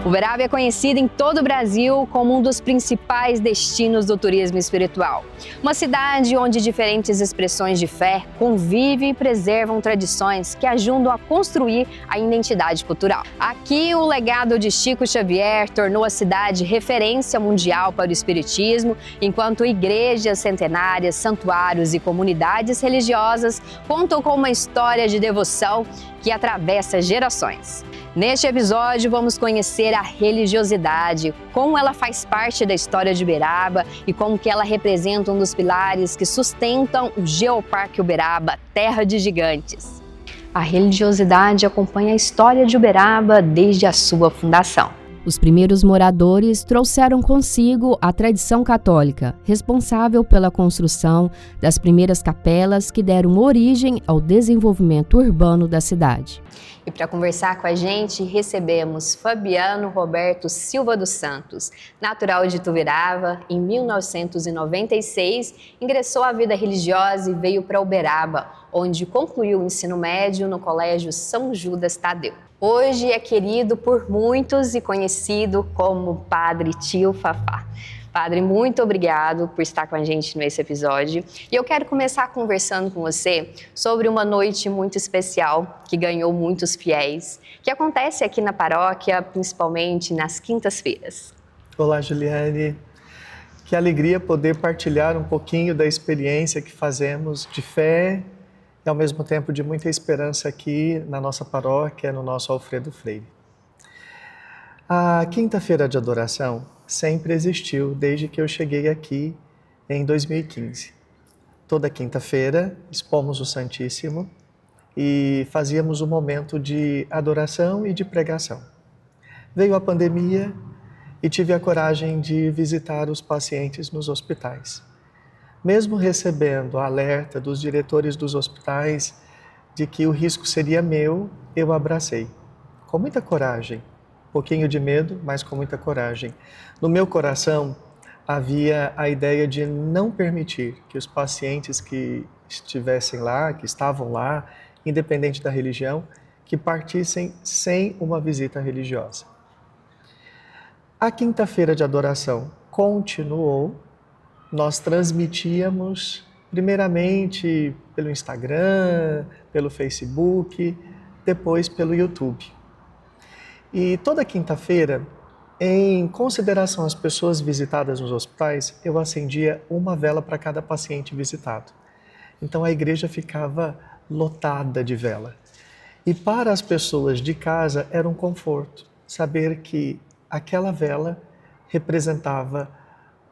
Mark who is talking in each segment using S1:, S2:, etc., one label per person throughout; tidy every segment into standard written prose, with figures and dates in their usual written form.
S1: Uberaba é conhecida em todo o Brasil como um dos principais destinos do turismo espiritual. Uma cidade onde diferentes expressões de fé convivem e preservam tradições que ajudam a construir a identidade cultural. Aqui, o legado de Chico Xavier tornou a cidade referência mundial para o espiritismo, enquanto igrejas centenárias, santuários e comunidades religiosas contam com uma história de devoção que atravessa gerações. Neste episódio, vamos conhecer a religiosidade, como ela faz parte da história de Uberaba e como que ela representa um dos pilares que sustentam o Geoparque Uberaba, terra de gigantes. A religiosidade acompanha a história de Uberaba desde a sua fundação. Os primeiros moradores trouxeram consigo a tradição católica, responsável pela construção das primeiras capelas que deram origem ao desenvolvimento urbano da cidade. E para conversar com a gente, recebemos Fabiano Roberto Silva dos Santos, natural de Ituverava. Em 1996, ingressou à vida religiosa e veio para Uberaba, onde concluiu o ensino médio no Colégio São Judas Tadeu. Hoje é querido por muitos e conhecido como Padre Tio Fafá. Padre, muito obrigado por estar com a gente nesse episódio. E eu quero começar conversando com você sobre uma noite muito especial que ganhou muitos fiéis, que acontece aqui na paróquia, principalmente nas quintas-feiras.
S2: Olá, Juliane. Que alegria poder partilhar um pouquinho da experiência que fazemos de fé e ao mesmo tempo de muita esperança aqui na nossa paróquia, no nosso Alfredo Freire. A quinta-feira de adoração sempre existiu desde que eu cheguei aqui em 2015. Toda quinta-feira expomos o Santíssimo e fazíamos um momento de adoração e de pregação. Veio a pandemia e tive a coragem de visitar os pacientes nos hospitais. Mesmo recebendo a alerta dos diretores dos hospitais de que o risco seria meu, eu abracei. Com muita coragem, um pouquinho de medo, mas com muita coragem. No meu coração havia a ideia de não permitir que os pacientes que estivessem lá, que estavam lá, independente da religião, que partissem sem uma visita religiosa. A quinta-feira de adoração continuou. Nós transmitíamos primeiramente pelo Instagram, pelo Facebook, depois pelo YouTube. E toda quinta-feira, em consideração às pessoas visitadas nos hospitais, eu acendia uma vela para cada paciente visitado. Então a igreja ficava lotada de vela. E para as pessoas de casa era um conforto saber que aquela vela representava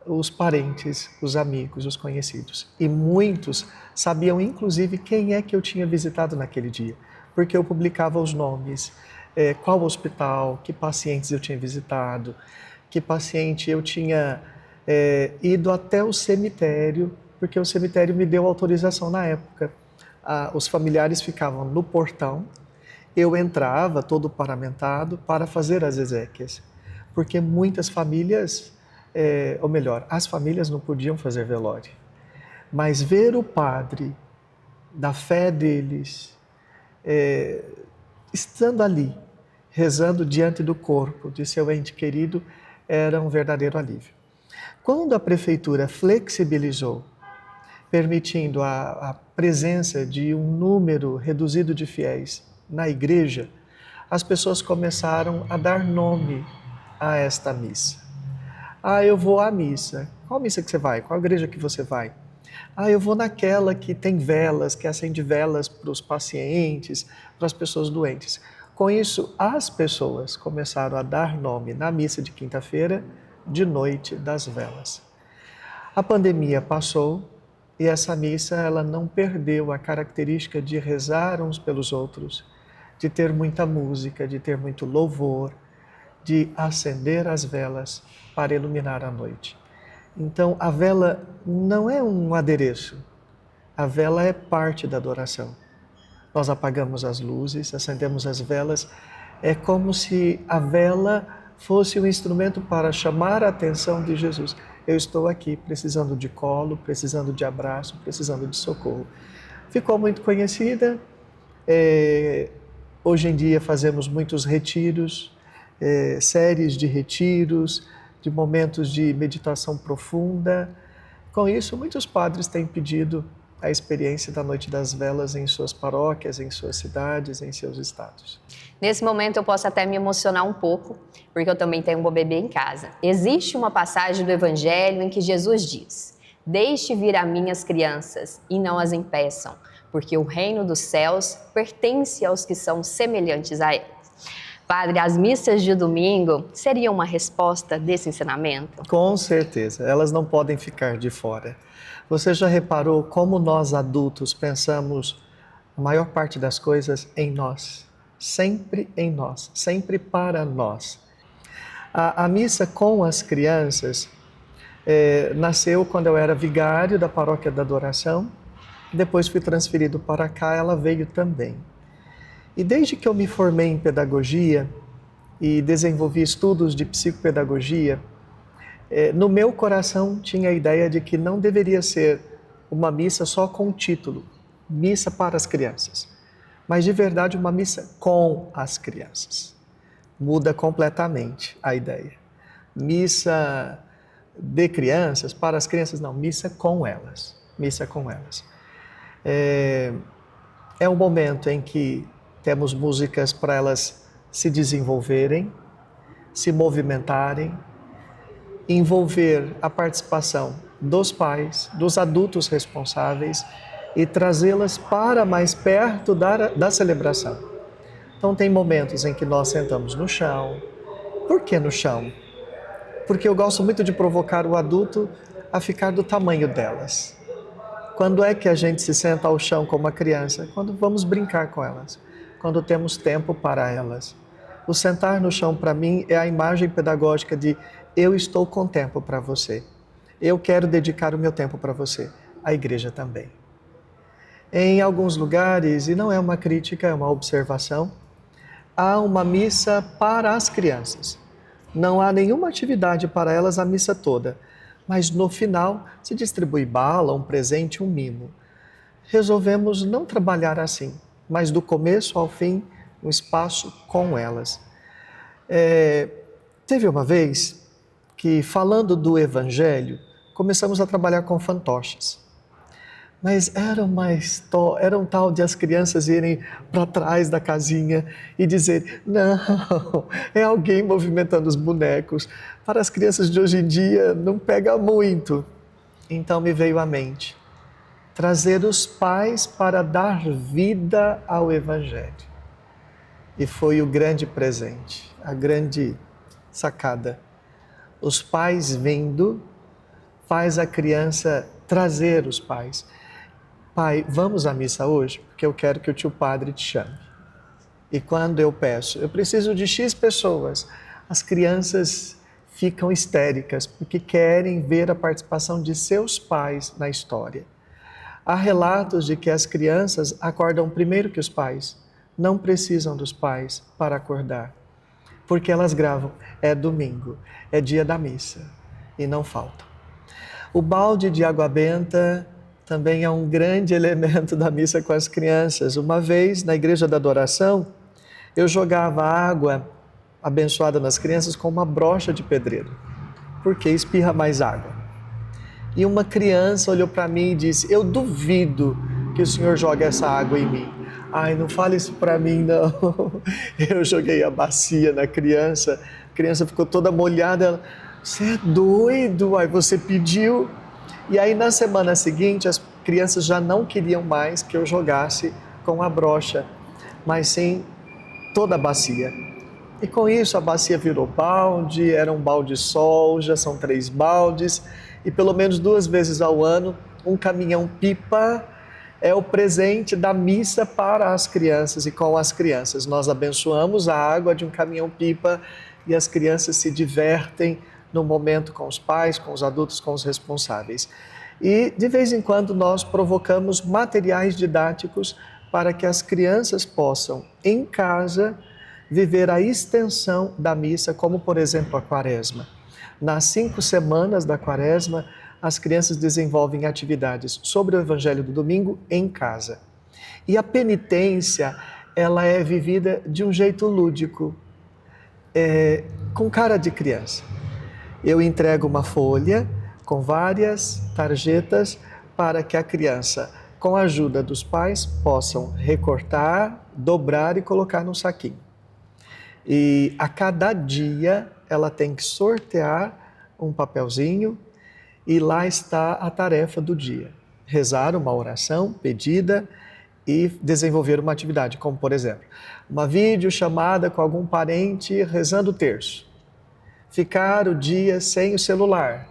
S2: os parentes, os amigos, os conhecidos. E muitos sabiam, inclusive, quem é que eu tinha visitado naquele dia, porque eu publicava os nomes, qual hospital, que pacientes eu tinha visitado, que paciente eu tinha ido até o cemitério, porque o cemitério me deu autorização na época. Os familiares ficavam no portão, eu entrava todo paramentado para fazer as exéquias, porque muitas famílias ou melhor, as famílias não podiam fazer velório, mas ver o padre, da fé deles, estando ali, rezando diante do corpo de seu ente querido, era um verdadeiro alívio. Quando a prefeitura flexibilizou, permitindo a presença de um número reduzido de fiéis na igreja, as pessoas começaram a dar nome a esta missa. Eu vou à missa. Qual missa que você vai? Qual igreja que você vai? Eu vou naquela que tem velas, que acende velas para os pacientes, para as pessoas doentes. Com isso, as pessoas começaram a dar nome na missa de quinta-feira, de noite das velas. A pandemia passou e essa missa ela não perdeu a característica de rezar uns pelos outros, de ter muita música, de ter muito louvor, de acender as velas para iluminar a noite. Então, a vela não é um adereço, a vela é parte da adoração. Nós apagamos as luzes, acendemos as velas, é como se a vela fosse um instrumento para chamar a atenção de Jesus. Eu estou aqui precisando de colo, precisando de abraço, precisando de socorro. Ficou muito conhecida, hoje em dia fazemos muitos retiros, séries de retiros, de momentos de meditação profunda. Com isso, muitos padres têm pedido a experiência da Noite das Velas em suas paróquias, em suas cidades, em seus estados.
S1: Nesse momento eu posso até me emocionar um pouco, porque eu também tenho um bebê em casa. Existe uma passagem do Evangelho em que Jesus diz: "Deixe vir a mim as crianças e não as impeçam, porque o reino dos céus pertence aos que são semelhantes a eles." Padre, as missas de domingo seriam uma resposta desse ensinamento?
S2: Com certeza, elas não podem ficar de fora. Você já reparou como nós adultos pensamos a maior parte das coisas em nós? Sempre em nós, sempre para nós. A missa com as crianças nasceu quando eu era vigário da Paróquia da Adoração, depois fui transferido para cá, ela veio também. E desde que eu me formei em pedagogia e desenvolvi estudos de psicopedagogia, no meu coração tinha a ideia de que não deveria ser uma missa só com o título, missa para as crianças, mas de verdade uma missa com as crianças. Muda completamente a ideia. Missa de crianças, para as crianças, não, missa com elas. Missa com elas. É um momento em que temos músicas para elas se desenvolverem, se movimentarem, envolver a participação dos pais, dos adultos responsáveis e trazê-las para mais perto da celebração. Então tem momentos em que nós sentamos no chão. Por que no chão? Porque eu gosto muito de provocar o adulto a ficar do tamanho delas. Quando é que a gente se senta ao chão como uma criança? Quando vamos brincar com elas, quando temos tempo para elas. O sentar no chão, para mim, é a imagem pedagógica de eu estou com tempo para você. Eu quero dedicar o meu tempo para você. A igreja também. Em alguns lugares, e não é uma crítica, é uma observação, há uma missa para as crianças. Não há nenhuma atividade para elas a missa toda, mas no final se distribui bala, um presente, um mimo. Resolvemos não trabalhar assim, mas do começo ao fim, um espaço com elas. Teve uma vez que, falando do Evangelho, começamos a trabalhar com fantoches. Mas era um tal de as crianças irem para trás da casinha e dizer: não, é alguém movimentando os bonecos. Para as crianças de hoje em dia não pega muito. Então me veio à mente trazer os pais para dar vida ao Evangelho. E foi o grande presente, a grande sacada. Os pais vindo faz a criança trazer os pais. Pai, vamos à missa hoje? Porque eu quero que o tio padre te chame. E quando eu peço, eu preciso de X pessoas, as crianças ficam histéricas porque querem ver a participação de seus pais na história. Há relatos de que as crianças acordam primeiro que os pais, não precisam dos pais para acordar, porque elas gravam, é domingo, é dia da missa, e não faltam. O balde de água benta também é um grande elemento da missa com as crianças. Uma vez, na Igreja da Adoração, eu jogava água abençoada nas crianças com uma brocha de pedreiro, porque espirra mais água. E uma criança olhou para mim e disse: eu duvido que o senhor jogue essa água em mim. Ai, não fale isso para mim, não. Eu joguei a bacia na criança, a criança ficou toda molhada. Ela: você é doido? Aí você pediu. E aí na semana seguinte as crianças já não queriam mais que eu jogasse com a brocha, mas sim toda a bacia. E com isso a bacia virou balde, era um balde sol, já são 3 baldes, e pelo menos 2 vezes ao ano um caminhão-pipa é o presente da missa para as crianças e com as crianças. Nós abençoamos a água de um caminhão-pipa e as crianças se divertem no momento com os pais, com os adultos, com os responsáveis. E de vez em quando nós provocamos materiais didáticos para que as crianças possam, em casa, viver a extensão da missa, como por exemplo a Quaresma. Nas 5 semanas da Quaresma, as crianças desenvolvem atividades sobre o Evangelho do domingo em casa. E a penitência, ela é vivida de um jeito lúdico. com cara de criança. Eu entrego uma folha com várias tarjetas para que a criança, com a ajuda dos pais, possam recortar, dobrar e colocar num saquinho. E a cada dia ela tem que sortear um papelzinho e lá está a tarefa do dia. Rezar uma oração pedida e desenvolver uma atividade, como por exemplo, uma videochamada com algum parente rezando o terço. Ficar o dia sem o celular.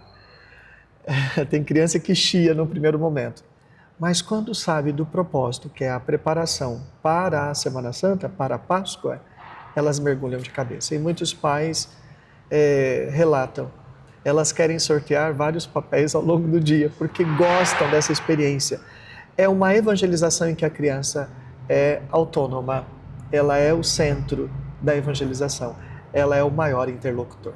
S2: Tem criança que chia no primeiro momento. Mas quando sabe do propósito, que é a preparação para a Semana Santa, para a Páscoa, elas mergulham de cabeça. E muitos pais relatam, elas querem sortear vários papéis ao longo do dia, porque gostam dessa experiência. É uma evangelização em que a criança é autônoma, ela é o centro da evangelização, ela é o maior interlocutor.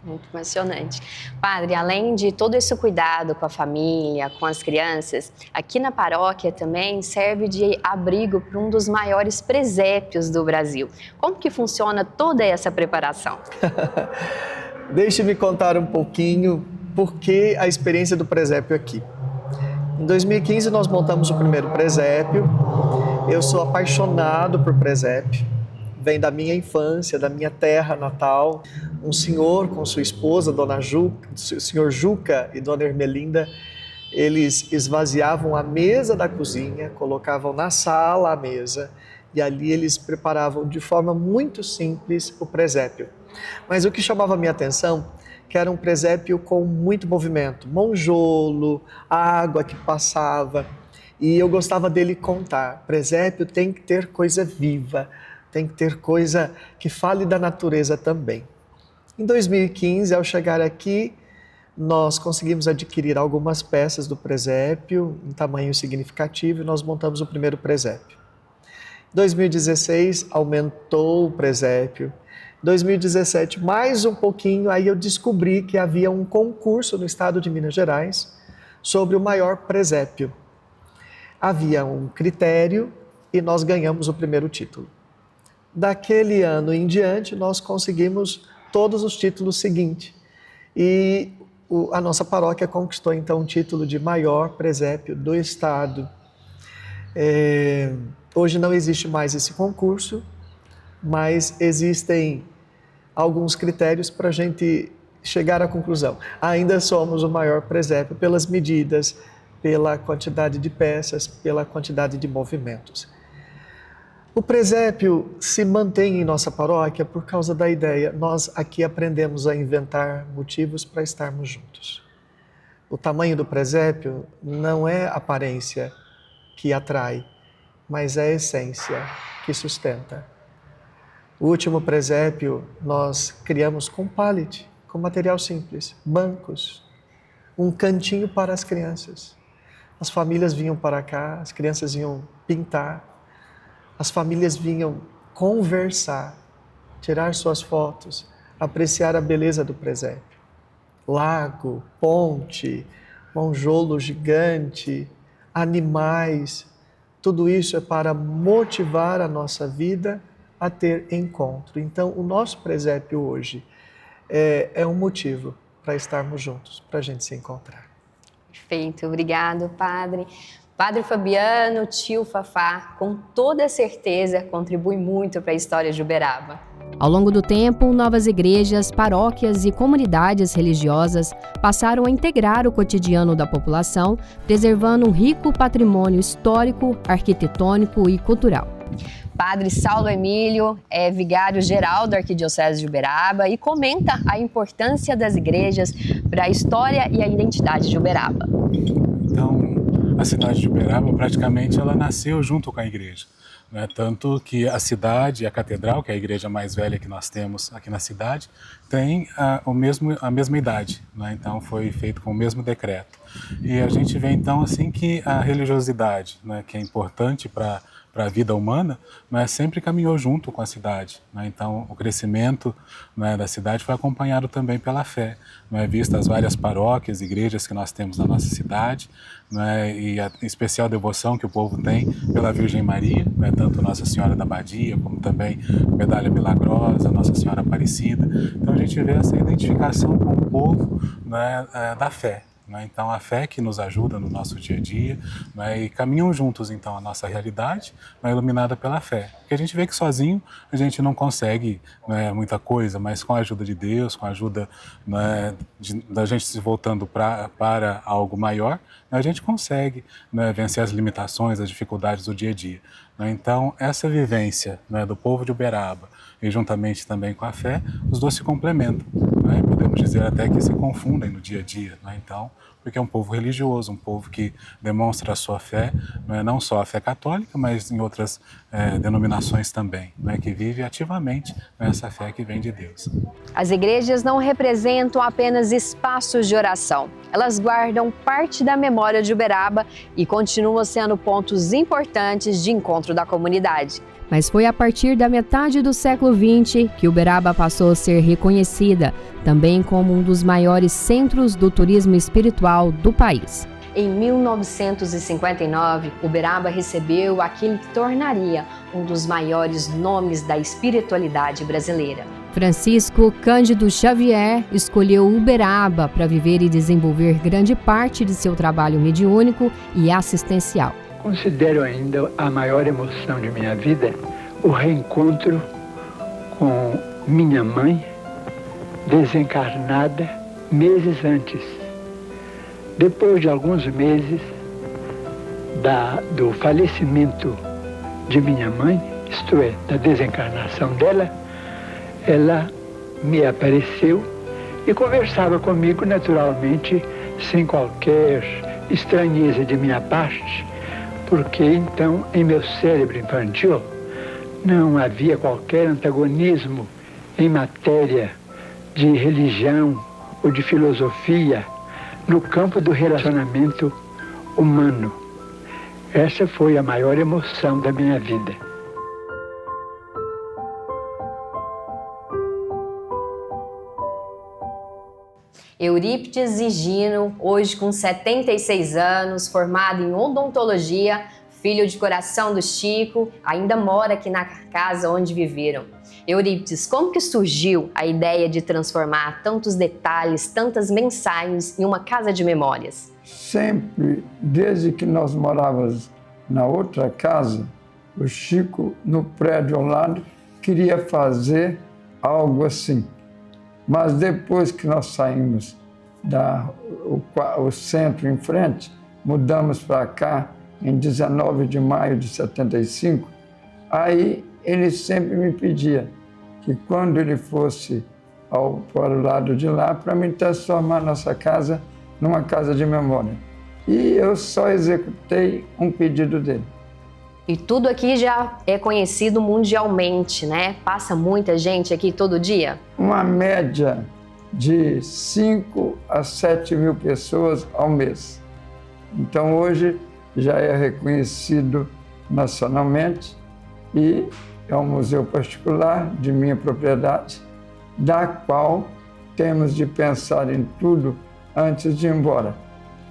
S1: Muito emocionante. Padre, além de todo esse cuidado com a família, com as crianças, aqui na paróquia também serve de abrigo para um dos maiores presépios do Brasil. Como que funciona toda essa preparação?
S2: Deixe-me contar um pouquinho por que a experiência do presépio aqui. Em 2015 nós montamos o primeiro presépio. Eu sou apaixonado por presépio. Vem da minha infância, da minha terra natal. Um senhor com sua esposa, Dona Juca, senhor Juca e Dona Ermelinda, eles esvaziavam a mesa da cozinha, colocavam na sala a mesa e ali eles preparavam de forma muito simples o presépio. Mas o que chamava a minha atenção, que era um presépio com muito movimento, monjolo, água que passava, e eu gostava dele contar. Presépio tem que ter coisa viva, tem que ter coisa que fale da natureza também. Em 2015, ao chegar aqui, nós conseguimos adquirir algumas peças do presépio em tamanho significativo e nós montamos o primeiro presépio. Em 2016, aumentou o presépio. Em 2017, mais um pouquinho, aí eu descobri que havia um concurso no estado de Minas Gerais sobre o maior presépio. Havia um critério e nós ganhamos o primeiro título. Daquele ano em diante, nós conseguimos todos os títulos seguintes. E a nossa paróquia conquistou, então, o título de maior presépio do estado. Hoje não existe mais esse concurso, mas existem alguns critérios para a gente chegar à conclusão. Ainda somos o maior presépio pelas medidas, pela quantidade de peças, pela quantidade de movimentos. O presépio se mantém em nossa paróquia por causa da ideia. Nós aqui aprendemos a inventar motivos para estarmos juntos. O tamanho do presépio não é a aparência que atrai, mas é a essência que sustenta. O último presépio nós criamos com pallet, com material simples, bancos, um cantinho para as crianças. As famílias vinham para cá, as crianças vinham pintar, as famílias vinham conversar, tirar suas fotos, apreciar a beleza do presépio. Lago, ponte, monjolo gigante, animais, tudo isso é para motivar a nossa vida a ter encontro. Então, o nosso presépio hoje é um motivo para estarmos juntos, para a gente se encontrar.
S1: Perfeito, obrigado, Padre. Padre Fabiano, tio Fafá, com toda certeza contribui muito para a história de Uberaba. Ao longo do tempo, novas igrejas, paróquias e comunidades religiosas passaram a integrar o cotidiano da população, preservando um rico patrimônio histórico, arquitetônico e cultural. Padre Saulo Emílio é vigário-geral da Arquidiocese de Uberaba e comenta a importância das igrejas para a história e a identidade de Uberaba.
S3: Então, a cidade de Uberaba, praticamente, ela nasceu junto com a igreja, né? Tanto que a cidade, a catedral, que é a igreja mais velha que nós temos aqui na cidade, tem a mesma idade, né? Então foi feito com o mesmo decreto. E a gente vê então assim que a religiosidade, né, que é importante para para a vida humana, sempre caminhou junto com a cidade. Então, o crescimento da cidade foi acompanhado também pela fé, visto as várias paróquias, igrejas que nós temos na nossa cidade, e a especial devoção que o povo tem pela Virgem Maria, tanto Nossa Senhora da Abadia, como também Medalha Milagrosa, Nossa Senhora Aparecida. Então, a gente vê essa identificação com o povo da fé. Então, a fé que nos ajuda no nosso dia a dia, e caminham juntos, então, a nossa realidade, iluminada pela fé. Porque a gente vê que sozinho a gente não consegue muita coisa, mas com a ajuda de Deus, com a ajuda da gente se voltando para algo maior, a gente consegue vencer as limitações, as dificuldades do dia a dia. Então, essa vivência do povo de Uberaba, e juntamente também com a fé, os dois se complementam. Podemos dizer até que se confundem no dia a dia. Então, porque é um povo religioso, um povo que demonstra a sua fé, não só a fé católica, mas em outras denominações também, que vive ativamente essa fé que vem de Deus.
S1: As igrejas não representam apenas espaços de oração. Elas guardam parte da memória de Uberaba e continuam sendo pontos importantes de encontro da comunidade. Mas foi a partir da metade do século XX que Uberaba passou a ser reconhecida também como um dos maiores centros do turismo espiritual do país. Em 1959, Uberaba recebeu aquele que tornaria um dos maiores nomes da espiritualidade brasileira. Francisco Cândido Xavier escolheu Uberaba para viver e desenvolver grande parte de seu trabalho mediúnico e assistencial.
S4: Considero ainda a maior emoção de minha vida o reencontro com minha mãe, desencarnada meses antes. Depois de alguns meses do falecimento de minha mãe, isto é, da desencarnação dela, ela me apareceu e conversava comigo naturalmente, sem qualquer estranheza de minha parte, porque então em meu cérebro infantil não havia qualquer antagonismo em matéria de religião ou de filosofia no campo do relacionamento humano. Essa foi a maior emoção da minha vida.
S1: Eurípides Higino, hoje com 76 anos, formado em odontologia, filho de coração do Chico, ainda mora aqui na casa onde viveram. Eurípides, como que surgiu a ideia de transformar tantos detalhes, tantas mensagens em uma casa de memórias?
S5: Sempre, desde que nós morávamos na outra casa, o Chico, no prédio ao lado, queria fazer algo assim. Mas depois que nós saímos o centro em frente, mudamos para cá em 19 de maio de 75, aí ele sempre me pedia que quando ele fosse para o lado de lá, para me transformar nossa casa numa casa de memória. E eu só executei um pedido dele.
S1: E tudo aqui já é conhecido mundialmente, né? Passa muita gente aqui todo dia?
S5: Uma média de 5 a 7 mil pessoas ao mês. Então hoje já é reconhecido nacionalmente e é um museu particular de minha propriedade, da qual temos de pensar em tudo antes de ir embora.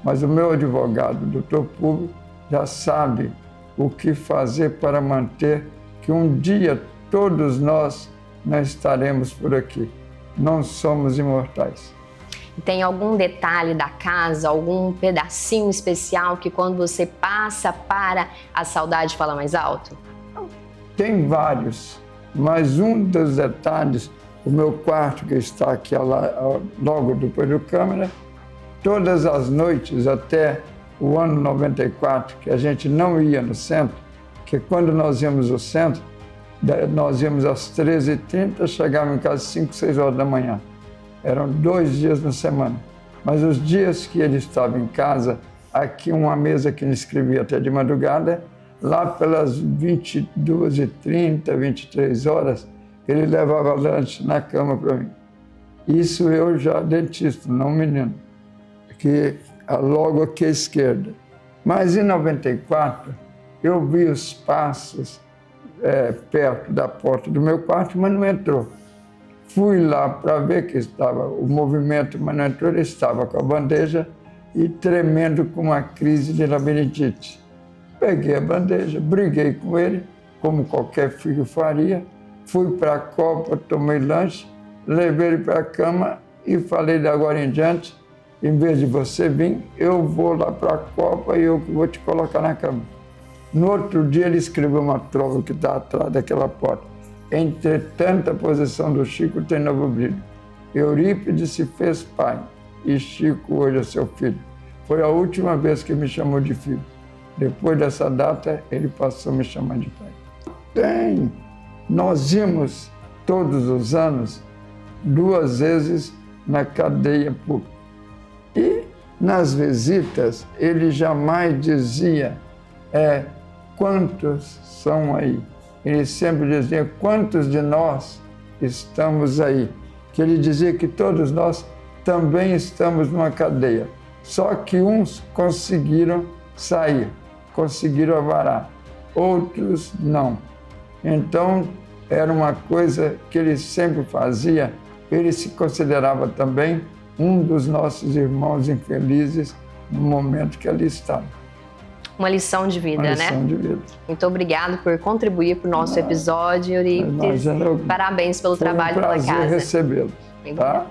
S5: Mas o meu advogado, doutor Público, já sabe o que fazer para manter que um dia todos nós não estaremos por aqui. Não somos imortais.
S1: Tem algum detalhe da casa, algum pedacinho especial que quando você passa para a saudade fala mais alto?
S5: Tem vários, mas um dos detalhes, o meu quarto que está aqui logo depois do câmera, todas as noites até o ano 94, que a gente não ia no centro, que quando nós íamos ao centro, nós íamos às 13h30, chegávamos em casa às 5, 6 horas da manhã. Eram 2 dias na semana. Mas os dias que ele estava em casa, aqui uma mesa que ele escrevia até de madrugada, lá pelas 22h30, 23 horas, ele levava lanche na cama para mim. Isso eu já dentista, não menino, que logo aqui à esquerda. Mas em 94, eu vi os passos perto da porta do meu quarto, mas não entrou. Fui lá para ver que estava o movimento, mas não entrou. Ele estava com a bandeja e tremendo com uma crise de labirintite. Peguei a bandeja, briguei com ele, como qualquer filho faria. Fui para a copa, tomei lanche, levei ele para a cama e falei de agora em diante, em vez de você vir, eu vou lá para a copa e eu vou te colocar na cama. No outro dia ele escreveu uma trova que está atrás daquela porta. Entre tanta posição do Chico tem novo brilho. Eurípides se fez pai e Chico hoje é seu filho. Foi a última vez que me chamou de filho. Depois dessa data, ele passou a me chamar de pai. Tem. Nós íamos todos os anos 2 vezes na cadeia pública. E nas visitas, ele jamais dizia quantos são aí. Ele sempre dizia quantos de nós estamos aí. Que ele dizia que todos nós também estamos numa cadeia. Só que uns conseguiram sair, conseguiram avarar, outros não. Então, era uma coisa que ele sempre fazia. Ele se considerava também um dos nossos irmãos infelizes no momento que ali estava.
S1: Uma lição de vida,
S5: Uma
S1: né?
S5: lição de vida.
S1: Muito obrigado por contribuir para o nosso episódio, Eurípides. Parabéns pelo trabalho pela casa.
S5: Foi um prazer recebê-lo, tá?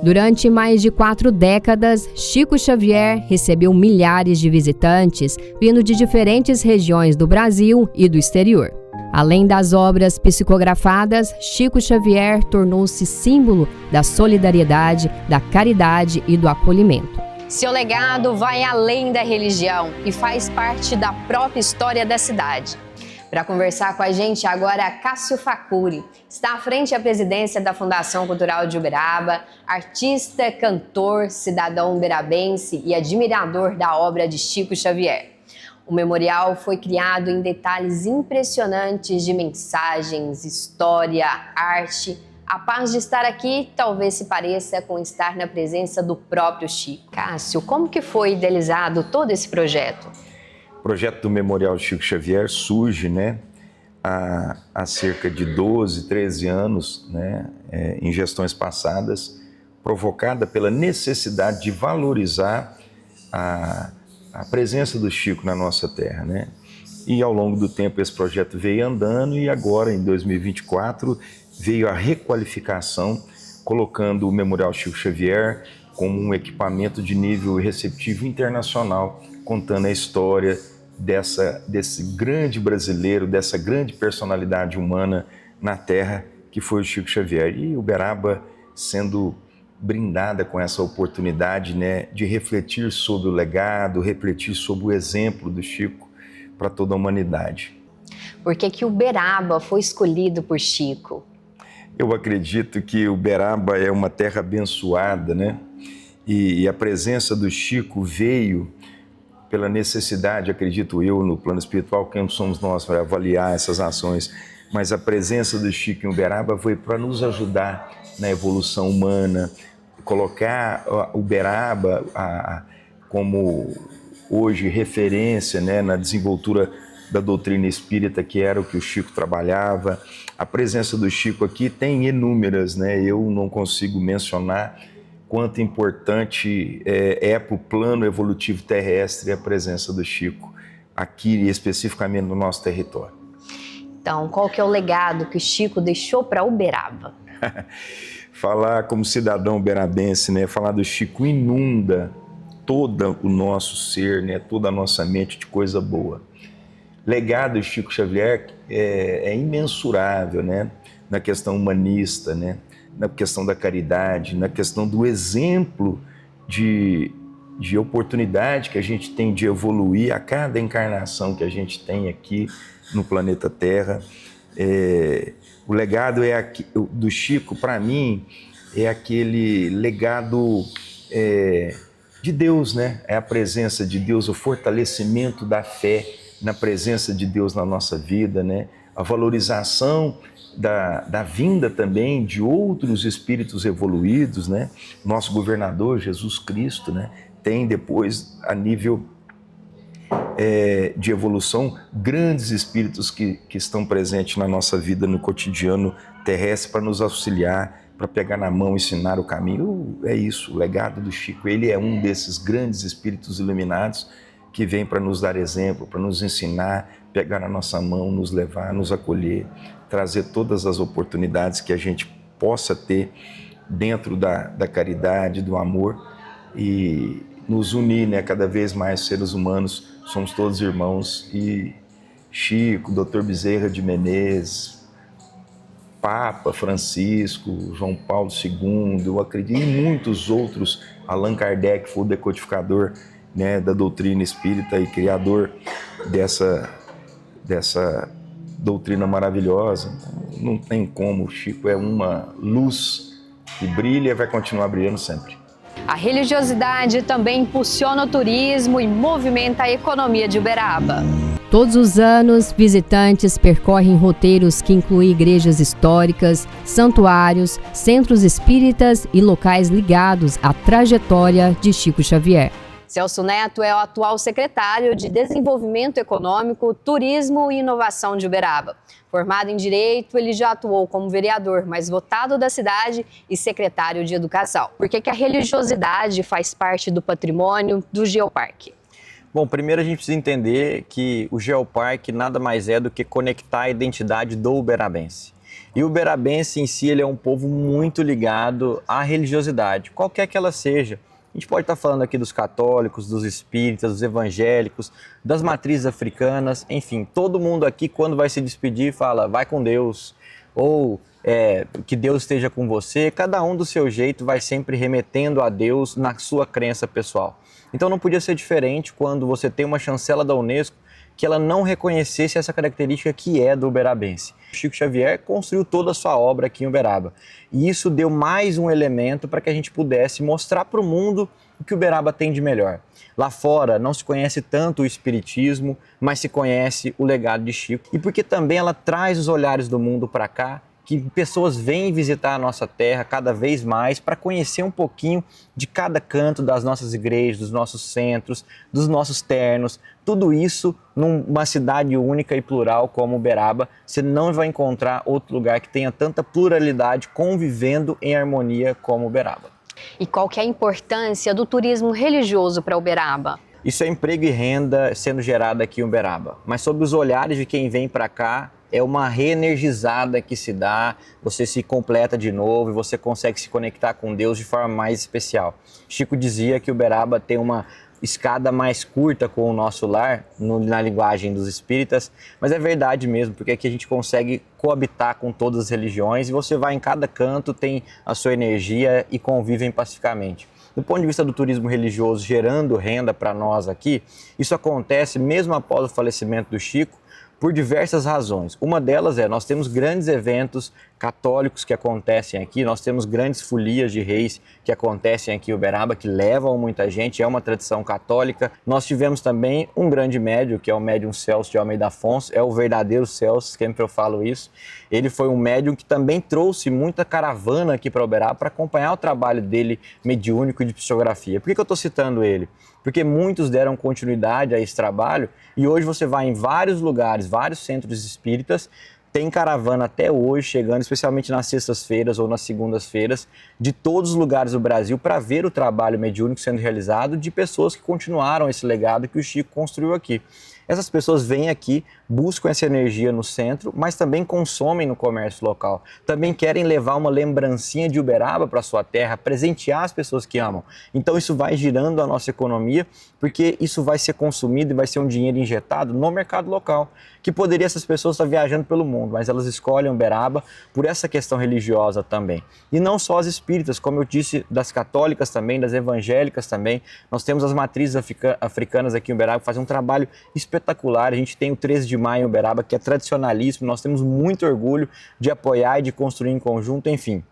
S1: Durante mais de 4 décadas, Chico Xavier recebeu milhares de visitantes vindo de diferentes regiões do Brasil e do exterior. Além das obras psicografadas, Chico Xavier tornou-se símbolo da solidariedade, da caridade e do acolhimento. Seu legado vai além da religião e faz parte da própria história da cidade. Para conversar com a gente agora, Cássio Facuri está à frente da presidência da Fundação Cultural de Uberaba, artista, cantor, cidadão uberabense e admirador da obra de Chico Xavier. O memorial foi criado em detalhes impressionantes de mensagens, história, arte. A paz de estar aqui talvez se pareça com estar na presença do próprio Chico. Cássio, como que foi idealizado todo esse projeto?
S6: O projeto do Memorial Chico Xavier surge, há cerca de 12, 13 anos, em gestões passadas, provocada pela necessidade de valorizar a presença do Chico na nossa terra, E ao longo do tempo esse projeto veio andando e agora, em 2024, veio a requalificação, colocando o Memorial Chico Xavier como um equipamento de nível receptivo internacional, contando a história desse grande brasileiro, dessa grande personalidade humana na terra que foi o Chico Xavier. E Uberaba sendo brindada com essa oportunidade de refletir sobre o legado, refletir sobre o exemplo do Chico para toda a humanidade.
S1: Por que Uberaba foi escolhido por Chico?
S6: Eu acredito que Uberaba é uma terra abençoada, E a presença do Chico veio pela necessidade, acredito eu, no plano espiritual, quem somos nós para avaliar essas ações, mas a presença do Chico em Uberaba foi para nos ajudar na evolução humana, colocar Uberaba como hoje referência na desenvoltura da doutrina espírita, que era o que o Chico trabalhava. A presença do Chico aqui tem inúmeras, eu não consigo mencionar quanto importante é para o plano evolutivo terrestre a presença do Chico aqui, especificamente no nosso território.
S1: Então, qual que é o legado que o Chico deixou para Uberaba?
S6: Falar como cidadão uberabense, falar do Chico inunda todo o nosso ser, toda a nossa mente de coisa boa. Legado do Chico Xavier é imensurável, na questão humanista, na questão da caridade, na questão do exemplo de oportunidade que a gente tem de evoluir a cada encarnação que a gente tem aqui no planeta Terra. O legado do Chico, para mim, é aquele legado de Deus, É a presença de Deus, o fortalecimento da fé na presença de Deus na nossa vida, A valorização da vinda também de outros espíritos evoluídos, Nosso governador, Jesus Cristo, tem depois, a nível de evolução, grandes espíritos que estão presentes na nossa vida, no cotidiano terrestre, para nos auxiliar, para pegar na mão, ensinar o caminho. É isso, o legado do Chico. Ele é um desses grandes espíritos iluminados que vem para nos dar exemplo, para nos ensinar, pegar na nossa mão, nos levar, nos acolher, trazer todas as oportunidades que a gente possa ter dentro da caridade, do amor, e nos unir, né? Cada vez mais seres humanos, somos todos irmãos. E Chico, Dr. Bezerra de Menezes, Papa Francisco, João Paulo II, eu acredito em muitos outros, Allan Kardec foi o decodificador, né, da doutrina espírita e criador dessa doutrina maravilhosa. Não tem como, o Chico é uma luz que brilha e vai continuar brilhando sempre.
S1: A religiosidade também impulsiona o turismo e movimenta a economia de Uberaba. Todos os anos, visitantes percorrem roteiros que incluem igrejas históricas, santuários, centros espíritas e locais ligados à trajetória de Chico Xavier. Celso Neto é o atual secretário de Desenvolvimento Econômico, Turismo e Inovação de Uberaba. Formado em Direito, ele já atuou como vereador mais votado da cidade e secretário de Educação. Por que a religiosidade faz parte do patrimônio do Geoparque?
S7: Bom, primeiro a gente precisa entender que o Geoparque nada mais é do que conectar a identidade do uberabense. E o uberabense em si, ele é um povo muito ligado à religiosidade, qualquer que ela seja. A gente pode estar falando aqui dos católicos, dos espíritas, dos evangélicos, das matrizes africanas, enfim, todo mundo aqui quando vai se despedir fala, vai com Deus, ou que Deus esteja com você, cada um do seu jeito vai sempre remetendo a Deus na sua crença pessoal. Então não podia ser diferente quando você tem uma chancela da Unesco que ela não reconhecesse essa característica que é do uberabense. Chico Xavier construiu toda a sua obra aqui em Uberaba. E isso deu mais um elemento para que a gente pudesse mostrar para o mundo o que Uberaba tem de melhor. Lá fora não se conhece tanto o espiritismo, mas se conhece o legado de Chico. E porque também ela traz os olhares do mundo para cá, que pessoas vêm visitar a nossa terra cada vez mais para conhecer um pouquinho de cada canto das nossas igrejas, dos nossos centros, dos nossos ternos. Tudo isso numa cidade única e plural como Uberaba, você não vai encontrar outro lugar que tenha tanta pluralidade convivendo em harmonia como Uberaba.
S1: E qual que é a importância do turismo religioso para Uberaba?
S7: Isso é emprego e renda sendo gerada aqui em Uberaba, mas sob os olhares de quem vem para cá, é uma reenergizada que se dá, você se completa de novo e você consegue se conectar com Deus de forma mais especial. Chico dizia que Uberaba tem uma escada mais curta com o nosso lar, na linguagem dos espíritas, mas é verdade mesmo, porque aqui a gente consegue coabitar com todas as religiões e você vai em cada canto, tem a sua energia e convivem pacificamente. Do ponto de vista do turismo religioso gerando renda para nós aqui, isso acontece mesmo após o falecimento do Chico, por diversas razões. Uma delas nós temos grandes eventos católicos que acontecem aqui, nós temos grandes folias de reis que acontecem aqui em Uberaba, que levam muita gente, é uma tradição católica. Nós tivemos também um grande médium, que é o médium Celso de Almeida Afonso, é o verdadeiro Celso, sempre eu falo isso. Ele foi um médium que também trouxe muita caravana aqui para Uberaba para acompanhar o trabalho dele mediúnico de psicografia. Por que eu estou citando ele? Porque muitos deram continuidade a esse trabalho e hoje você vai em vários lugares, vários centros espíritas, tem caravana até hoje, chegando especialmente nas sextas-feiras ou nas segundas-feiras, de todos os lugares do Brasil para ver o trabalho mediúnico sendo realizado de pessoas que continuaram esse legado que o Chico construiu aqui. Essas pessoas vêm aqui, buscam essa energia no centro, mas também consomem no comércio local. Também querem levar uma lembrancinha de Uberaba para sua terra, presentear as pessoas que amam. Então isso vai girando a nossa economia, porque isso vai ser consumido e vai ser um dinheiro injetado no mercado local, que poderia essas pessoas estar viajando pelo mundo, mas elas escolhem Uberaba por essa questão religiosa também. E não só as espíritas, como eu disse, das católicas também, das evangélicas também. Nós temos as matrizes africanas aqui em Uberaba que fazem um trabalho espetacular. A gente tem o 13 de maio em Uberaba, que é tradicionalíssimo, nós temos muito orgulho de apoiar e de construir em conjunto, enfim.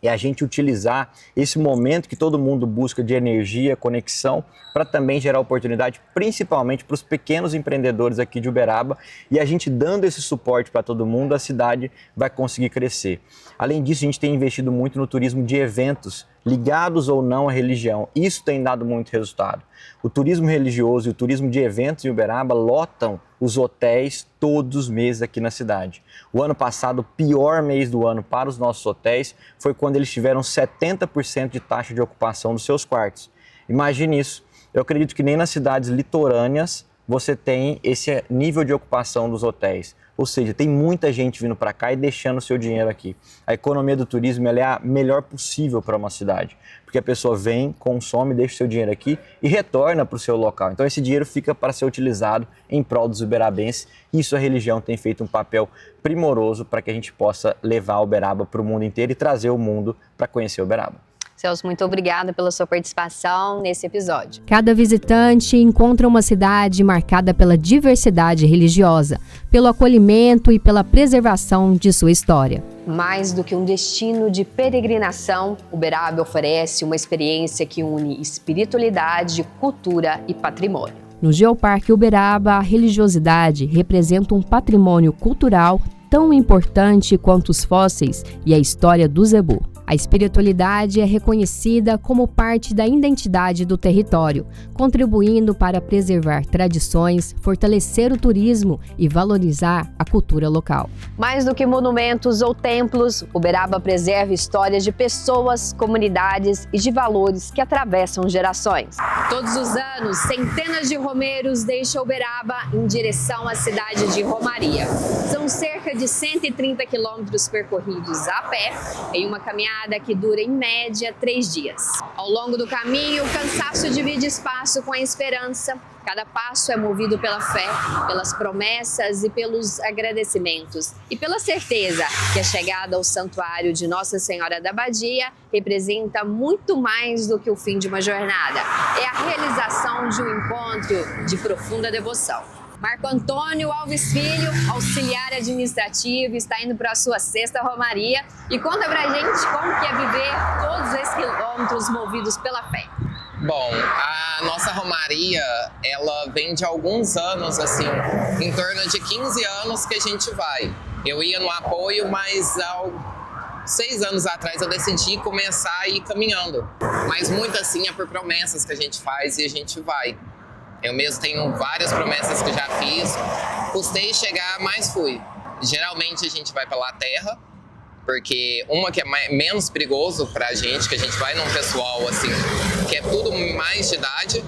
S7: É a gente utilizar esse momento que todo mundo busca de energia, conexão, para também gerar oportunidade, principalmente para os pequenos empreendedores aqui de Uberaba. E a gente dando esse suporte para todo mundo, a cidade vai conseguir crescer. Além disso, a gente tem investido muito no turismo de eventos ligados ou não à religião. Isso tem dado muito resultado. O turismo religioso e o turismo de eventos em Uberaba lotam os hotéis todos os meses aqui na cidade. O ano passado, o pior mês do ano para os nossos hotéis foi quando eles tiveram 70% de taxa de ocupação dos seus quartos. Imagine isso. Eu acredito que nem nas cidades litorâneas você tem esse nível de ocupação dos hotéis. Ou seja, tem muita gente vindo para cá e deixando o seu dinheiro aqui. A economia do turismo ela é a melhor possível para uma cidade, porque a pessoa vem, consome, deixa o seu dinheiro aqui e retorna para o seu local. Então esse dinheiro fica para ser utilizado em prol dos uberabenses. E isso a religião tem feito um papel primoroso para que a gente possa levar Uberaba para o mundo inteiro e trazer o mundo para conhecer Uberaba.
S1: Celso, muito obrigada pela sua participação nesse episódio.
S8: Cada visitante encontra uma cidade marcada pela diversidade religiosa, pelo acolhimento e pela preservação de sua história.
S1: Mais do que um destino de peregrinação, Uberaba oferece uma experiência que une espiritualidade, cultura e patrimônio.
S8: No Geoparque Uberaba, a religiosidade representa um patrimônio cultural tão importante quanto os fósseis e a história do zebu. A espiritualidade é reconhecida como parte da identidade do território, contribuindo para preservar tradições, fortalecer o turismo e valorizar a cultura local.
S1: Mais do que monumentos ou templos, Uberaba preserva histórias de pessoas, comunidades e de valores que atravessam gerações. Todos os anos, centenas de romeiros deixam Uberaba em direção à cidade de Romaria. São cerca de 130 quilômetros percorridos a pé em uma caminhada que dura em média 3 dias. Ao longo do caminho, o cansaço divide espaço com a esperança. Cada passo é movido pela fé, pelas promessas e pelos agradecimentos. E pela certeza que a chegada ao santuário de Nossa Senhora da Badia representa muito mais do que o fim de uma jornada. É a realização de um encontro de profunda devoção. Marco Antônio Alves Filho, auxiliar administrativo, está indo para a sua 6ª Romaria e conta pra gente como que é viver todos esses quilômetros movidos pela fé.
S9: Bom, a nossa Romaria, ela vem de alguns anos, assim, em torno de 15 anos que a gente vai. Eu ia no apoio, mas há 6 anos atrás eu decidi começar a ir caminhando. Mas muito assim é por promessas que a gente faz e a gente vai. Eu mesmo tenho várias promessas que já fiz, custei chegar, mas fui. Geralmente a gente vai pela terra, porque uma que é menos perigoso pra gente, que a gente vai num pessoal assim, que é tudo mais de idade,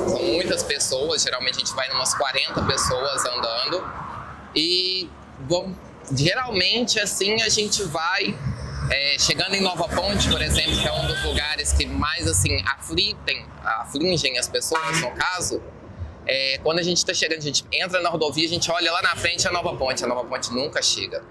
S9: são muitas pessoas, geralmente a gente vai umas 40 pessoas andando, e geralmente assim a gente vai, chegando em Nova Ponte, por exemplo, que é um dos lugares que mais assim afligem as pessoas, no caso, quando a gente está chegando, a gente entra na rodovia, a gente olha lá na frente a Nova Ponte nunca chega,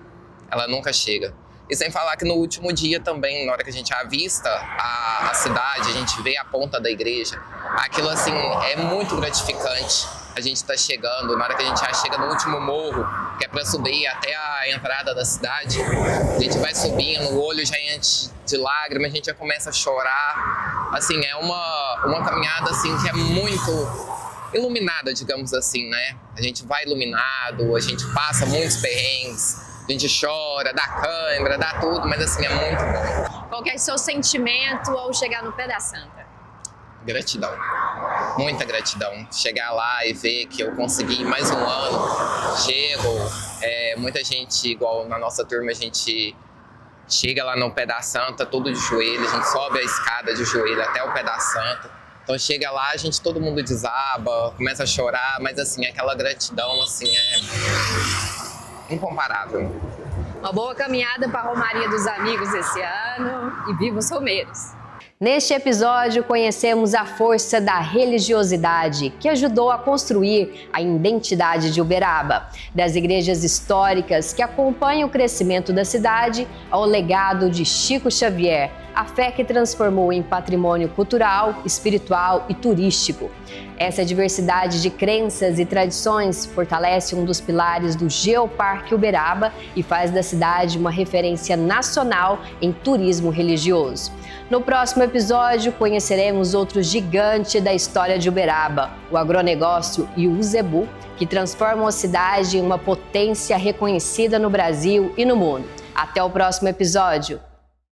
S9: ela nunca chega. E sem falar que no último dia também, na hora que a gente avista a cidade, a gente vê a ponta da igreja, aquilo assim é muito gratificante. A gente está chegando, na hora que a gente já chega no último morro, que é para subir até a entrada da cidade, a gente vai subindo, o olho já enche de lágrimas, a gente já começa a chorar. Assim, é uma caminhada assim que é muito iluminada, digamos assim, né? A gente vai iluminado, a gente passa muitos perrengues, a gente chora, dá cãibra, dá tudo, mas assim, é muito bom.
S1: Qual que é o seu sentimento ao chegar no Pé da Santa?
S9: Gratidão, muita gratidão. Chegar lá e ver que eu consegui mais um ano, muita gente, igual na nossa turma, a gente chega lá no Pé da Santa, todo de joelho, a gente sobe a escada de joelho até o Pé da Santa. Então chega lá, todo mundo desaba, começa a chorar, mas assim, aquela gratidão assim é incomparável.
S1: Uma boa caminhada para a Romaria dos Amigos esse ano e viva os romeiros! Neste episódio, conhecemos a força da religiosidade que ajudou a construir a identidade de Uberaba, das igrejas históricas que acompanham o crescimento da cidade ao legado de Chico Xavier, a fé que transformou em patrimônio cultural, espiritual e turístico. Essa diversidade de crenças e tradições fortalece um dos pilares do Geoparque Uberaba e faz da cidade uma referência nacional em turismo religioso. No próximo episódio, conheceremos outro gigante da história de Uberaba, o agronegócio e o zebu, que transformam a cidade em uma potência reconhecida no Brasil e no mundo. Até o próximo episódio!